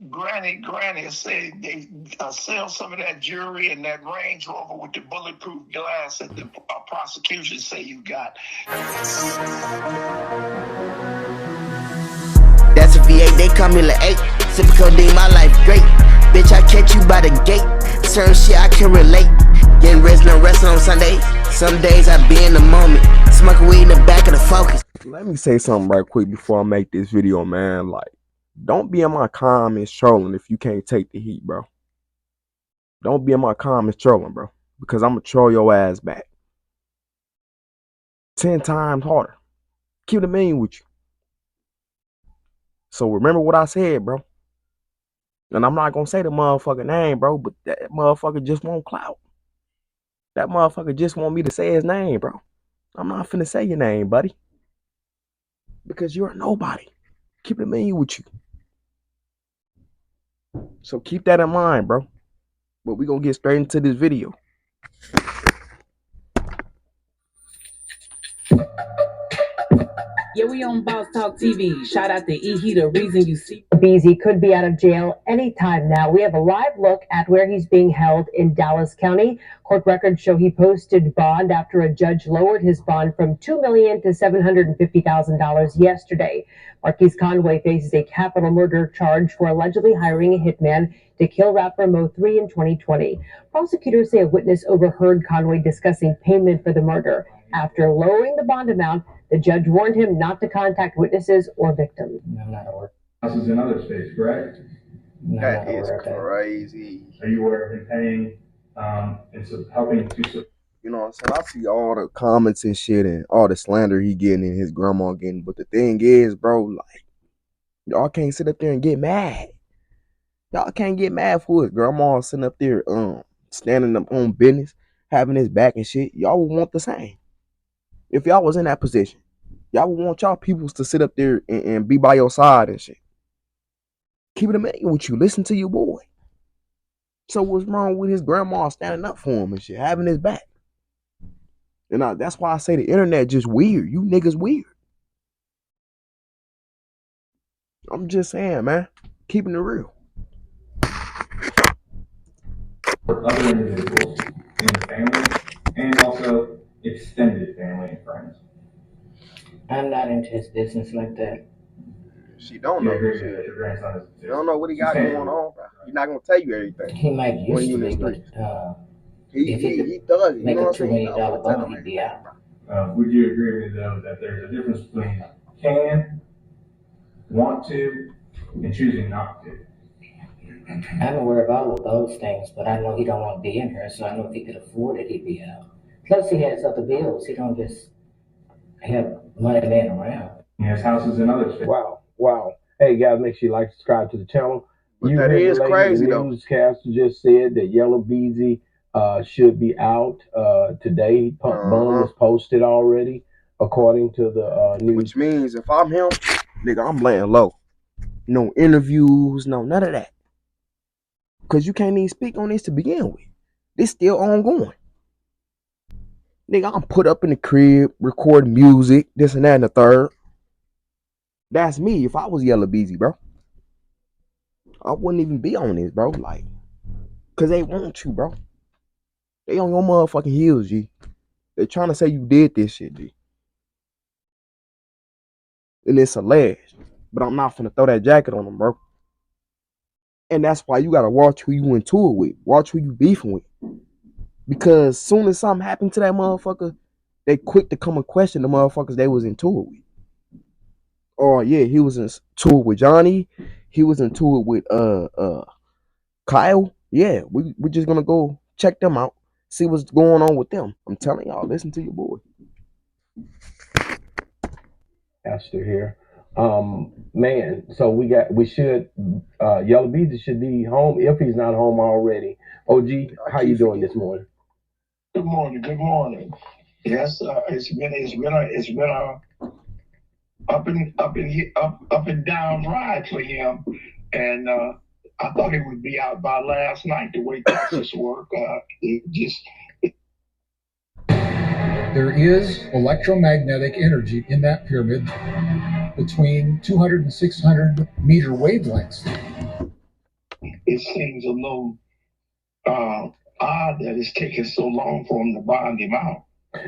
Granny said they sell some of that jewelry and that Range Rover with the bulletproof glass that the prosecution say you got. That's a V8, they call me like 8. Sippin' codeine, my life great. Bitch, I catch you by the gate. Certain shit I can relate. Getting rest, no rest on Sundays. Some days I be in the moment. Smoking weed in the back of the Focus. Let me say something right quick before I make this video, man. Like, don't be in my comments trolling if you can't take the heat, bro. Don't be in my comments trolling, bro. Because I'm going to troll your ass back 10 times harder. Keep it a million with you. So remember what I said, bro. And I'm not going to say the motherfucking name, bro. But that motherfucker just want clout. That motherfucker just want me to say his name, bro. I'm not finna say your name, buddy. Because you're a nobody. Keep it a million with you. So keep that in mind, bro. But we gonna get straight into this video. Yeah, we on Boss Talk TV. Shout out to E. He the reason you see. Beezy could be out of jail anytime now. We have a live look at where he's being held in Dallas County. Court records show he posted bond after a judge lowered his bond from $2 million to $750,000 yesterday. Marquise Conway faces a capital murder charge for allegedly hiring a hitman to kill rapper Mo3 in 2020. Prosecutors say a witness overheard Conway discussing payment for the murder. After lowering the bond amount, the judge warned him not to contact witnesses or victims. No, I'm not aware. Houses in other states, correct? No, That is crazy. Are you aware of him paying and so helping to? You know what I'm saying? I see all the comments and shit and all the slander he getting and his grandma getting. But the thing is, bro, like, y'all can't sit up there and get mad. Y'all can't get mad for his grandma sitting up there standing up on business, having his back and shit. Y'all would want the same. If y'all was in that position, y'all would want y'all peoples to sit up there and be by your side and shit. Keep it a minute with you. Listen to your boy. So what's wrong with his grandma standing up for him and shit, having his back? And that's why I say the internet just weird. You niggas weird. I'm just saying, man. Keeping it real. For other individuals in the family and also extended family and friends. I'm not into his business like that. She don't know. Your grandson is. You don't know what he got going on, bro. He's not gonna tell you everything. He might use to be, but he does. You make know a what I'm $2 saying? million bond, he'd be out. Would you agree with me though that there's a difference between can, want to, and choosing not to? I'm aware of all of those things, but I know he don't want to be in here, so I know if he could afford it, he'd be out. Plus, he has other bills. He don't just have money laying around. He has houses in other states. Wow. Hey guys, make sure you like, subscribe to the channel. But that is crazy the though. Newscaster just said that Yella Beezy should be out today. Bond was posted already, according to the news. Which means if I'm him, nigga, I'm laying low. No interviews, no none of that. Cause you can't even speak on this to begin with. This still ongoing. Nigga, I'm put up in the crib, recording music, this and that and the third. That's me if I was Yella Beezy, bro. I wouldn't even be on this, bro. Like, cause they want you, bro. They on your motherfucking heels, G. They trying to say you did this shit, G. And it's alleged. But I'm not finna throw that jacket on them, bro. And that's why you gotta watch who you into it with. Watch who you beefing with. Because soon as something happened to that motherfucker, they quick to come and question the motherfuckers they was into it with. Oh yeah, he was into it with Johnny. He was into it with Kyle. Yeah, we're just gonna go check them out, see what's going on with them. I'm telling y'all, listen to your boy. Esther here. Man, so Yella Beezy should be home if he's not home already. OG, how you doing this morning? Good morning. Yes, it's been a up and down ride for him, and I thought he would be out by last night the way Texas work. There is electromagnetic energy in that pyramid between 200 and 600 meter wavelengths. it seems a little odd that it's taking so long for him to bond him out.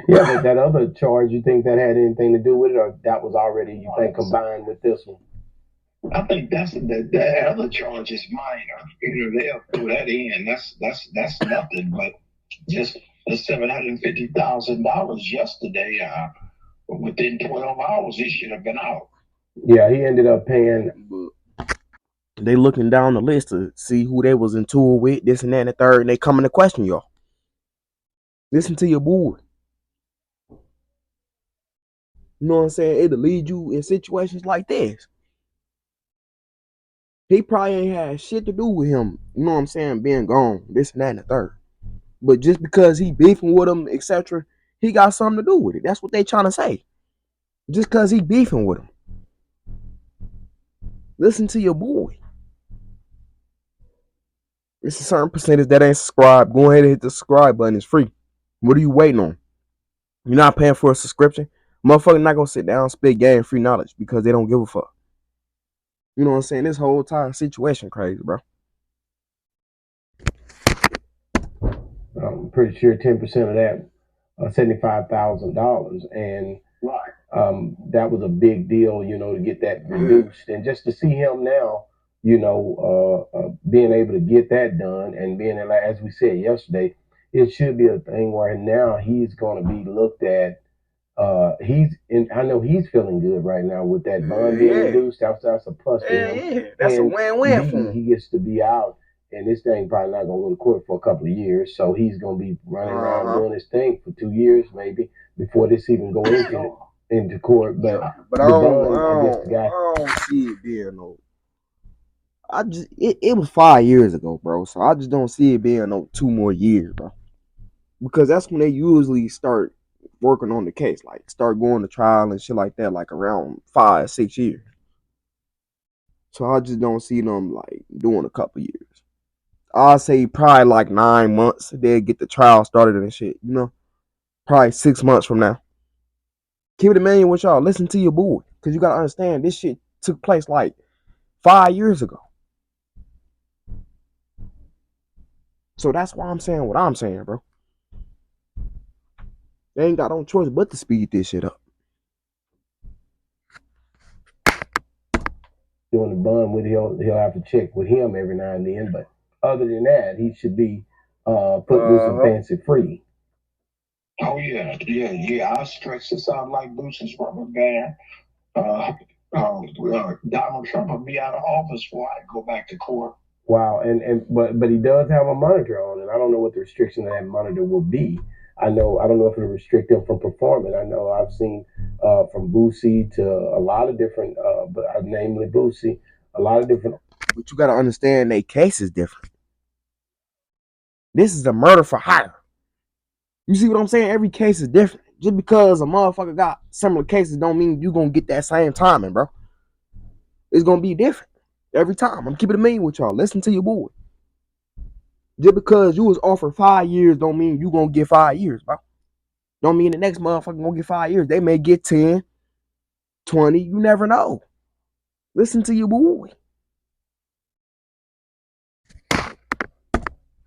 Yeah, but that other charge, you think that had anything to do with it, or that was already, you think, combined with this one? I think that's the other charge is minor. They'll throw that in. That's nothing. But just the $750,000 yesterday. Within 12 hours, he should have been out. Yeah, he ended up paying. They looking down the list to see who they was in tour with, this and that and the third, and they coming to question y'all. Listen to your boy. You know what I'm saying? It'll lead you in situations like this. He probably ain't had shit to do with him, you know what I'm saying, being gone, this and that and the third. But just because he beefing with him, etc., he got something to do with it. That's what they trying to say. Just because he beefing with him. Listen to your boy. It's a certain percentage that ain't subscribed. Go ahead and hit the subscribe button. It's free. What are you waiting on? You're not paying for a subscription? Motherfucker not gonna sit down and spit game free knowledge because they don't give a fuck. You know what I'm saying? This whole time situation crazy, bro. I'm pretty sure 10% of that, $75,000, and that was a big deal, to get that reduced, and just to see him now, being able to get that done, and being as we said yesterday, it should be a thing where now he's going to be looked at. I know he's feeling good right now with that bond being reduced. That's a plus for him. Yeah, that's a win-win for him. He gets to be out, and this thing probably not gonna go to court for a couple of years. So he's gonna be running around doing his thing for 2 years maybe before this even go into court. But I don't see it being no. It was 5 years ago, bro. So I just don't see it being no 2 more years, bro. Because that's when they usually start working on the case, like start going to trial and shit like that, like around 5-6 years. So I just don't see them like doing a couple years. I'll say probably like 9 months. They'll get the trial started and shit, Probably 6 months from now. Keep it a million with y'all. Listen to your boy. Because you got to understand, this shit took place like 5 years ago. So that's why I'm saying what I'm saying, bro. They ain't got no choice but to speed this shit up. Doing the bond with he'll have to check with him every now and then. But other than that, he should be put loose and fancy free. Oh yeah. I'll stretch this out like Bruce's rubber band. Donald Trump will be out of office before I go back to court. Wow, but he does have a monitor on, and I don't know what the restriction of that monitor will be. I don't know if it'll restrict him from performing. I know I've seen from Boosie to a lot of different, but namely Boosie, a lot of different. But you gotta understand, their case is different. This is a murder for hire. You see what I'm saying? Every case is different. Just because a motherfucker got similar cases don't mean you gonna get that same timing, bro. It's gonna be different every time. I'm keeping it mean with y'all. Listen to your boy. Just because you was offered 5 years don't mean you gonna get 5 years, bro. Don't mean the next motherfucker gonna get 5 years. They may get 10, 20. You never know. Listen to your boy.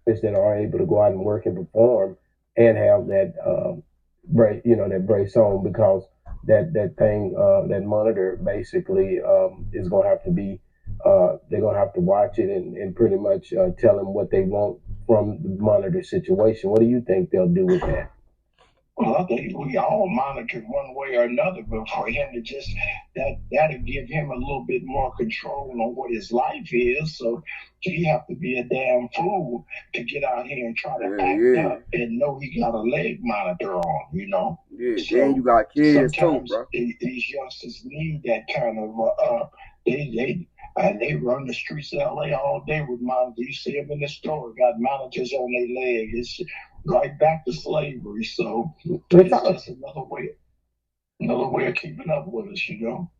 That are able to go out and work and perform and have that that brace on, because that thing, that monitor basically is gonna have to be they're gonna have to watch it and pretty much tell them what they want from the monitor situation. What do you think they'll do with that? Well, I think we all monitored one way or another, but for him to just that'll give him a little bit more control on what his life is. So he have to be a damn fool to get out here and try to act up and know he got a leg monitor on, Yeah, so then you got kids sometimes too, bro. These youngsters need that kind of they run the streets of LA all day with monitors. You see them in the store, got monitors on their leg. It's right back to slavery. So it's just another way of keeping up with us,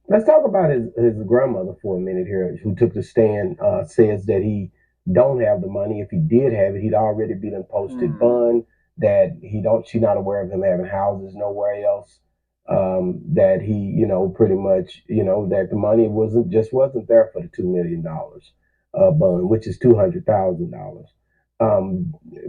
Let's talk about his grandmother for a minute here, who took the stand, says that he don't have the money. If he did have it, he'd already been posted bond, that she's not aware of him having houses nowhere else. That he, pretty much, that the money wasn't there for the $2 million. bond, which is $200,000.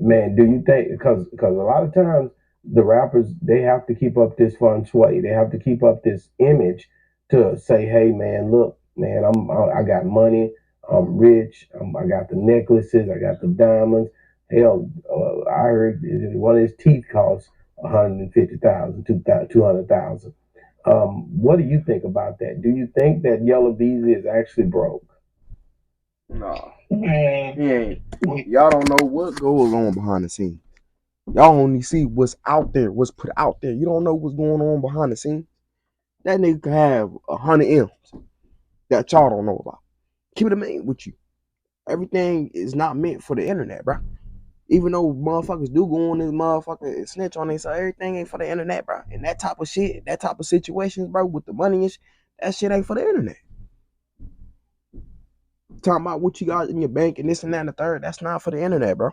Man, do you think because a lot of times the rappers they have to keep up this feng shui, they have to keep up this image to say, hey man, look, man, I got money, I'm rich, I got the necklaces, I got the diamonds. Hell, I heard one of his teeth costs 150,000, 200,000. What do you think about that? Do you think that Yella Beezy is actually broke? No, Man, he ain't. Y'all don't know what goes on behind the scenes. Y'all only see what's out there, what's put out there. You don't know what's going on behind the scenes. That nigga can have 100 M's that y'all don't know about. Keep it a man with you. Everything is not meant for the internet, bro. Even though motherfuckers do go on this motherfucker and snitch on it, so everything ain't for the internet, bro. And that type of shit, that type of situations, bro, with the money and that shit ain't for the internet. Talking about what you got in your bank and this and that and the third, that's not for the internet, bro.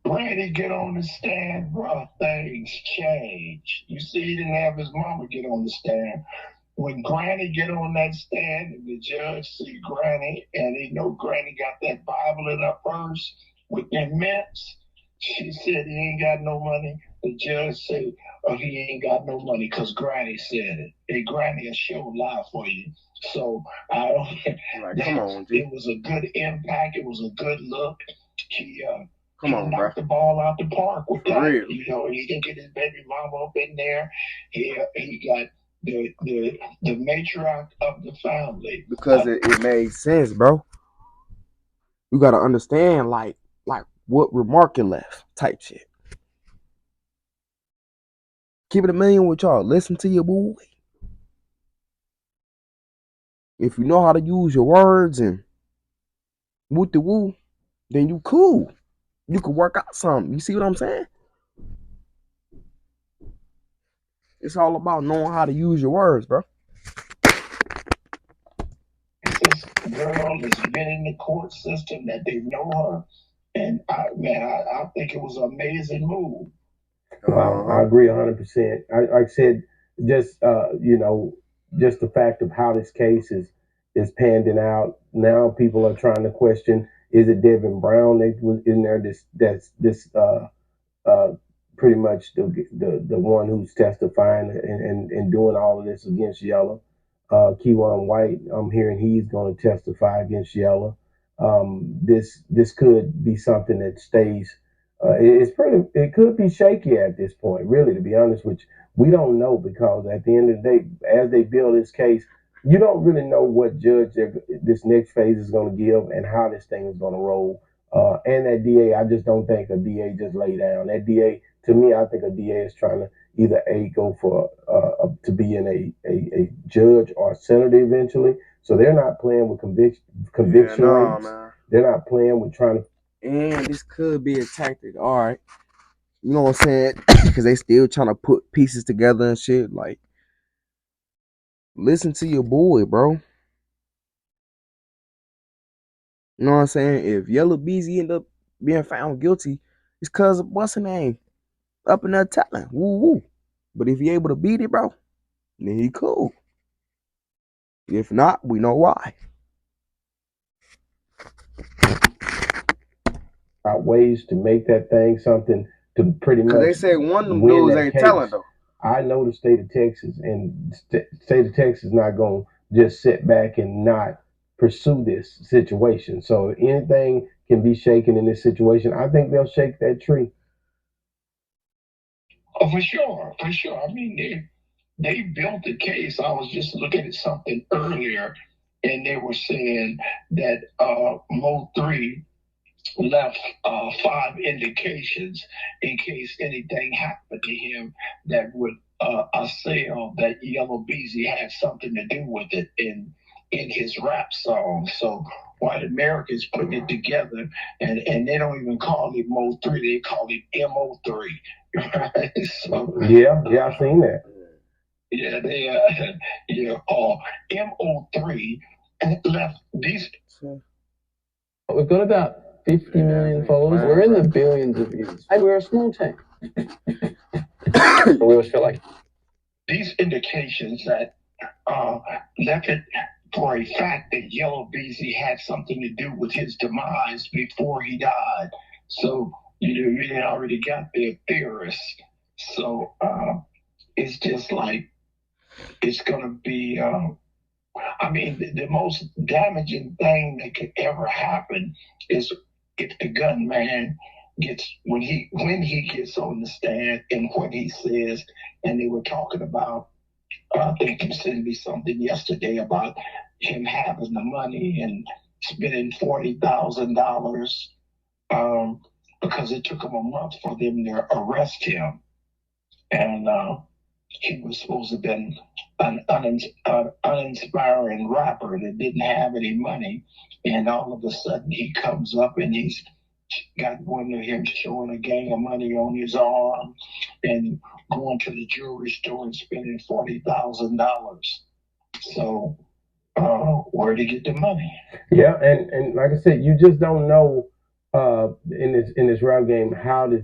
Granny get on the stand, bro, things change. You see, he didn't have his mama get on the stand. When Granny get on that stand and the judge see Granny and he know Granny got that Bible in her purse with them mints, she said he ain't got no money. The judge said, oh, he ain't got no money because Granny said it. Hey, Granny will show lie for you. So I don't. Like, come on, G. It was a good impact. It was a good look. He Come on, knocked bro. the ball out the park with that. Real. You know, he didn't get his baby mama up in there. He got the matriarch of the family. Because it made sense, bro. You gotta understand, like what remarking left type shit. Keep it a million with y'all. Listen to your boy. If you know how to use your words and woo the woo, then you cool. You can work out something. You see what I'm saying? It's all about knowing how to use your words, bro. This girl has been in the court system, that they know her, and I think it was an amazing move. Wow, I agree 100%. Like I said, just just the fact of how this case is panning out. Now people are trying to question: is it Devin Brown that was in there? Uh, Pretty much the one who's testifying and doing all of this against Yella. Keywan White, I'm hearing he's going to testify against Yella. This could be something that stays. It could be shaky at this point, really, to be honest with you. We don't know because at the end of the day, as they build this case, you don't really know what judge this next phase is going to give and how this thing is going to roll. And that DA, I just don't think a DA just lay down. That DA, to me, I think a DA is trying to either go for to be in a judge or a senator eventually. So they're not playing with conviction rates. Man. They're not playing with trying to. And this could be a tactic. All right. You know what I'm saying? Because they still trying to put pieces together and shit. Like, listen to your boy, bro. You know what I'm saying? If Yella Beezy end up being found guilty, it's because of what's her name up in there telling. Woo woo. But if he able to beat it, bro, then he cool. If not, we know why. Ways to make that thing something to pretty much. They say one of them dudes ain't telling though. I know the state of Texas, and state of Texas is not going to just sit back and not pursue this situation. So if anything can be shaken in this situation, I think they'll shake that tree. Oh, for sure, for sure. I mean, they built the case. I was just looking at something earlier, and they were saying that Mo 3 left 5 indications in case anything happened to him that would assail that Yella Beezy had something to do with it in his rap song. So white Americans putting it together, and they don't even call it Mo 3, they call it MO3. Right? So, yeah, I've seen that. Yeah, they MO3 left these. We've got about 50 million followers. We're in the billions of views. And we're a small team. We always feel like these indications that left it for a fact that Yellow Beezy had something to do with his demise before he died. So, you already got their theorists. So it's just like, it's going to be, I mean, the most damaging thing that could ever happen is if the gunman gets, when he gets on the stand and what he says, and they were talking about, I think you sent me something yesterday about him having the money and spending $40,000 because it took him a month for them to arrest him. And he was supposed to have been an uninspiring rapper that didn't have any money. And all of a sudden he comes up and he's got one of him showing a gang of money on his arm and going to the jewelry store and spending $40,000. So where to get the money? Yeah, and like I said, you just don't know in this rap game how this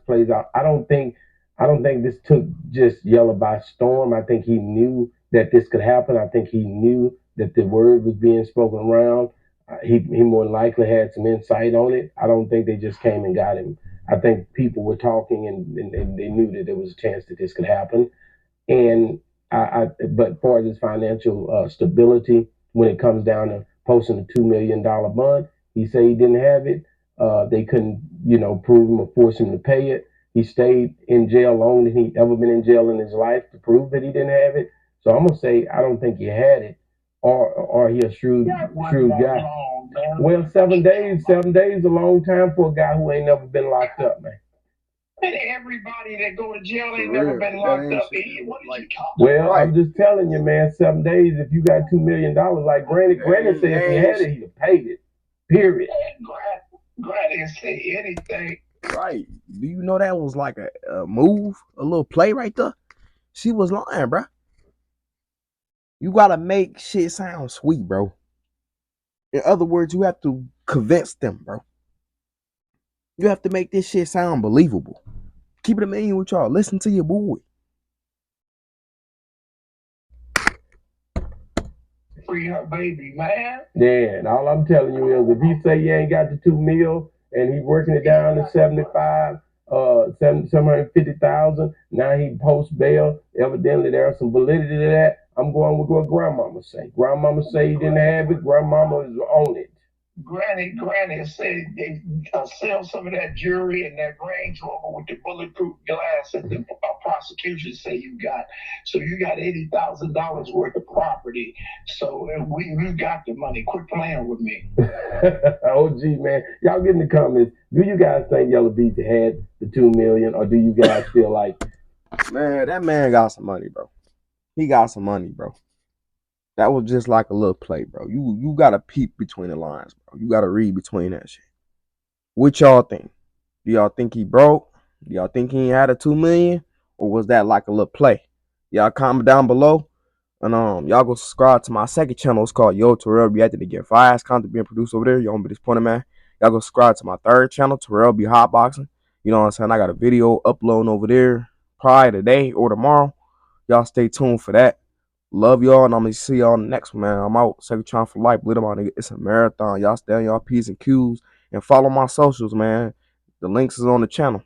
plays out. I don't think this took just Yella by storm. I think he knew that this could happen. I think he knew that the word was being spoken around. He more than likely had some insight on it. I don't think they just came and got him. I think people were talking and they knew that there was a chance that this could happen. And but as far as his financial stability, when it comes down to posting a $2 million bond, he said he didn't have it. They couldn't, prove him or force him to pay it. He stayed in jail longer than he ever been in jail in his life to prove that he didn't have it. So I'm gonna say I don't think he had it, or he a shrewd guy. Well, 7 days is a long time for a guy who ain't never been locked up, man. And everybody that go to jail ain't never been locked up. What are you talking Well, I'm just telling you, man, 7 days, if you got $2 million, like Granny said, if he had it, he'd have paid it. Period. Granny didn't say anything. Right. Do you know that was like a move, a little play right there? She was lying, bro. You gotta make shit sound sweet, bro. In other words, you have to convince them, bro. You have to make this shit sound believable. Keep it a million with y'all. Listen to your boy. Free her baby, man. Yeah, and all I'm telling you is if he say you ain't got the 2 mil and he working it down to 750,000, now he post bail. Evidently there's some validity to that. I'm going with what grandmama say. Grandmama say he didn't have it. Grandmama is on it. Granny said they sell some of that jewelry and that Range Rover with the bulletproof glass that the prosecution say you got. So you got $80,000 worth of property. So we got the money. Quit playing with me. OG, man. Y'all get in the comments. Do you guys think Yella Beezy had the 2 million, or do you guys feel like, man, that man got some money, bro? He got some money, bro. That was just like a little play, bro. You gotta peep between the lines, bro. You gotta read between that shit. What y'all think? Do y'all think he broke? Do y'all think he had a 2 million? Or was that like a little play? Y'all comment down below. And y'all go subscribe to my second channel. It's called Yo Terrell Reacted to Get Fast content being produced over there. Y'all want to be disappointed, man. Y'all go subscribe to my third channel, Terrell Be Hotboxing. You know what I'm saying? I got a video uploading over there probably today or tomorrow. Y'all stay tuned for that. Love y'all, and I'm gonna see y'all on the next one, man. I'm out. Second time for life. Little my nigga. It's a marathon. Y'all stay on y'all P's and Q's and follow my socials, man. The links is on the channel.